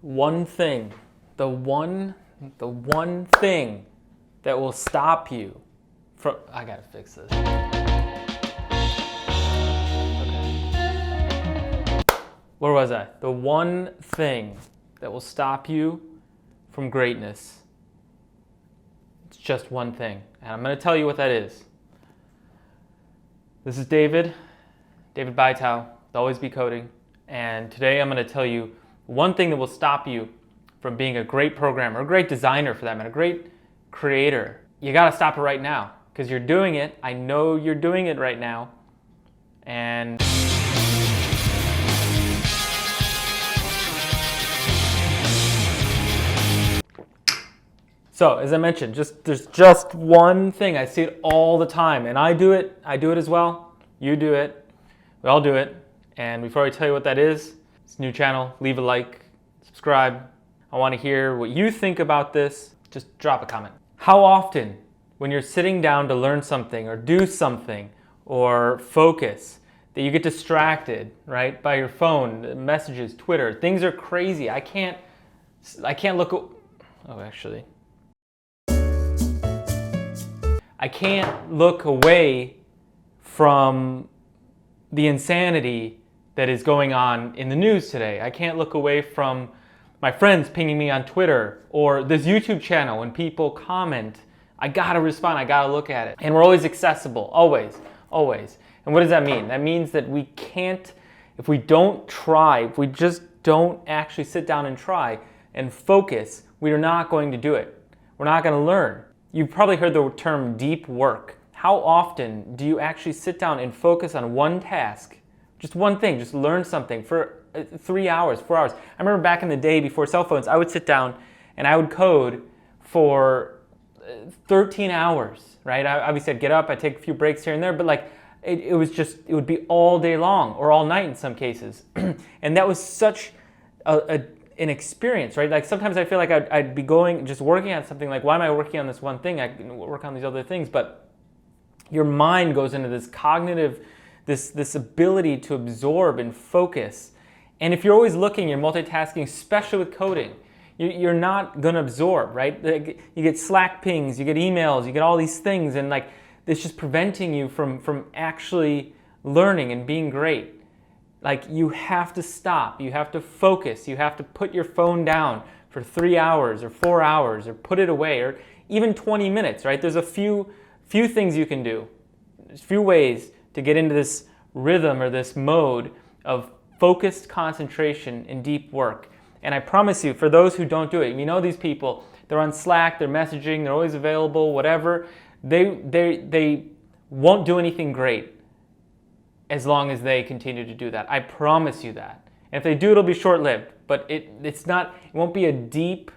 one thing, the one thing that will stop you from, I gotta fix this. Okay. Where was I? The one thing that will stop you from greatness. It's just one thing, and I'm gonna tell you what that is. This is David Bytow, with Always Be Coding, and today I'm gonna tell you one thing that will stop you from being a great programmer, a great designer for that matter, a great creator. You gotta stop it right now, because you're doing it. I know you're doing it right now, and so, as I mentioned, there's just one thing. I see it all the time, and I do it as well. You do it. We all do it. And before I tell you what that is, it's a new channel. Leave a like, subscribe. I want to hear what you think about this. Just drop a comment. How often, when you're sitting down to learn something or do something or focus, that you get distracted, right, by your phone, messages, Twitter? Things are crazy. I can't look. Oh, actually. I can't look away from the insanity that is going on in the news today. I can't look away from my friends pinging me on Twitter or this YouTube channel when people comment. I gotta respond, I gotta look at it. And we're always accessible, always. And what does that mean? That means that we can't, if we don't try, if we just don't actually sit down and try and focus, we are not going to do it. We're not gonna learn. You've probably heard the term deep work. How often do you actually sit down and focus on one task? Just one thing, just learn something for 3 hours, 4 hours. I remember back in the day before cell phones, I would sit down and I would code for 13 hours, right? Obviously I'd get up, I'd take a few breaks here and there, but like it would be all day long or all night in some cases. And that was such an experience, right? Like sometimes I feel like I'd be just working on something like, why am I working on this one thing? I can work on these other things, but your mind goes into this cognitive, this ability to absorb and focus. And if you're always looking, you're multitasking, especially with coding, you're not gonna absorb, right? You get Slack pings, you get emails, you get all these things, and like it's just preventing you from actually learning and being great. Like you have to stop, you have to focus, you have to put your phone down for 3 hours or 4 hours or put it away, or even 20 minutes, right? There's a few things you can do. There's a few ways to get into this rhythm or this mode of focused concentration and deep work. And I promise you, for those who don't do it, you know these people, they're on Slack, they're messaging, they're always available, whatever, they won't do anything great as long as they continue to do that. I promise you that. And if they do, it'll be short-lived, but it won't be a deep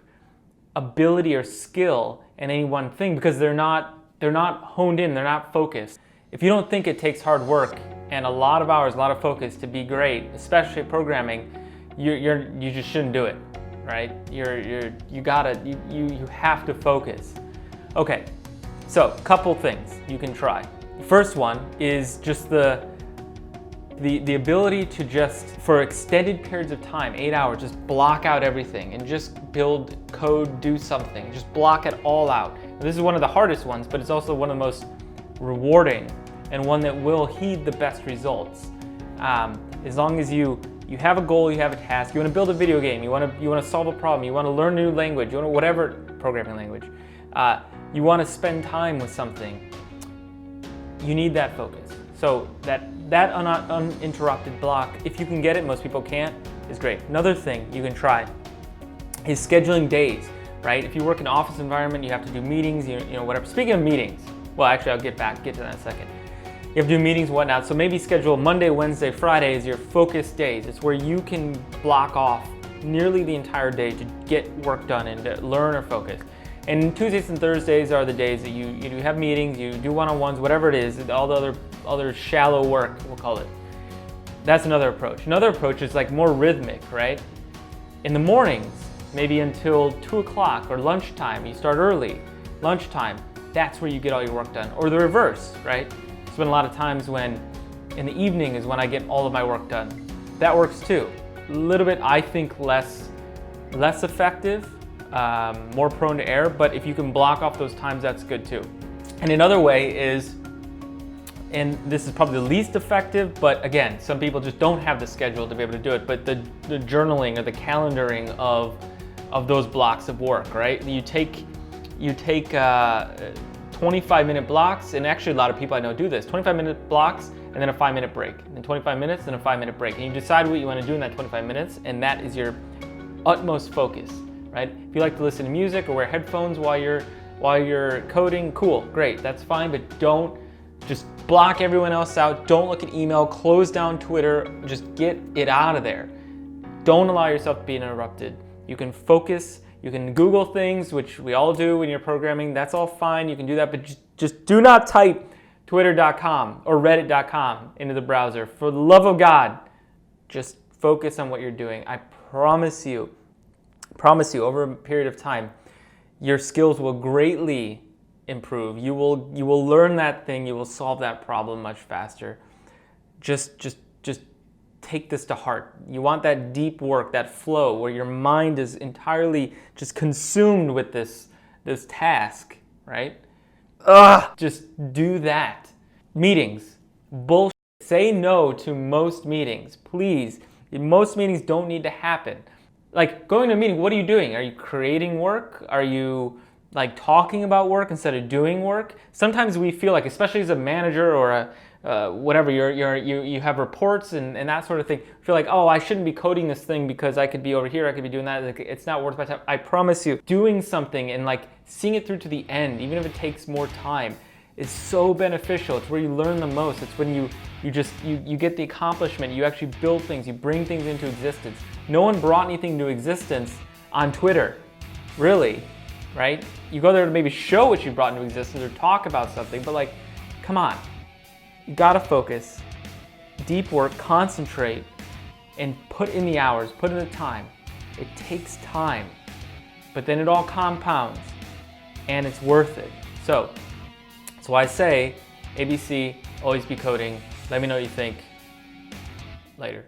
ability or skill in any one thing because they're not honed in, they're not focused. If you don't think it takes hard work and a lot of hours, a lot of focus to be great, especially at programming, you just shouldn't do it, right? You have to focus. Okay, so a couple things you can try. The first one is just the ability to just, for extended periods of time, 8 hours, just block out everything and just build code, do something, just block it all out. This is one of the hardest ones, but it's also one of the most rewarding and one that will heed the best results. As long as you have a goal, you have a task, you want to build a video game, you want to solve a problem, you want to learn a new language, you want to, whatever programming language, you want to spend time with something, you need that focus. So that uninterrupted block, if you can get it, most people can't, is great. Another thing you can try is scheduling days, right? If you work in an office environment, you have to do meetings, you know, whatever. Speaking of meetings, well, actually, I'll get to that in a second. You have to do meetings and whatnot, so maybe schedule Monday, Wednesday, Friday as your focus days. It's where you can block off nearly the entire day to get work done and to learn or focus. And Tuesdays and Thursdays are the days that you have meetings, you do one-on-ones, whatever it is, all the other shallow work, we'll call it. That's another approach. Another approach is like more rhythmic, right? In the mornings, maybe until 2 o'clock or lunchtime, you start early. Lunchtime, that's where you get all your work done. Or the reverse, right? Spend a lot of times when in the evening is when I get all of my work done. That works too. A little bit, I think, less less effective, more prone to error, but if you can block off those times, that's good too. And another way is, and this is probably the least effective, but again, some people just don't have the schedule to be able to do it, but the journaling or the calendaring of those blocks of work, right? You take 25-minute blocks, and actually a lot of people I know do this, 25-minute blocks and then a 5-minute break, and then 25 minutes, then a 5-minute break. And you decide what you want to do in that 25 minutes, and that is your utmost focus, right? If you like to listen to music or wear headphones while you're coding, cool, great, that's fine, but don't just block everyone else out. Don't look at email, close down Twitter, just get it out of there. Don't allow yourself to be interrupted. You can focus, you can Google things, which we all do when you're programming, that's all fine, you can do that, but just do not type twitter.com or reddit.com into the browser. For the love of God, just focus on what you're doing. I promise you, over a period of time, your skills will greatly improve. You will learn that thing, you will solve that problem much faster. Just take this to heart. You want that deep work, that flow, where your mind is entirely just consumed with this task, right? Just do that. Meetings, bullshit. Say no to most meetings, please. Most meetings don't need to happen. Like, going to a meeting, what are you doing? Are you creating work? Are you like talking about work instead of doing work? Sometimes we feel like, especially as a manager or whatever, you have reports and that sort of thing, feel like, oh, I shouldn't be coding this thing because I could be over here, I could be doing that. It's not worth my time. I promise you, doing something and like seeing it through to the end, even if it takes more time, is so beneficial. It's where you learn the most. It's when you get the accomplishment, you actually build things, you bring things into existence. No one brought anything into existence on Twitter, really, right? You go there to maybe show what you brought into existence or talk about something, but like, come on. You gotta focus, deep work, concentrate, and put in the hours, put in the time. It takes time, but then it all compounds, and it's worth it. So, that's why I say, ABC, always be coding. Let me know what you think. Later.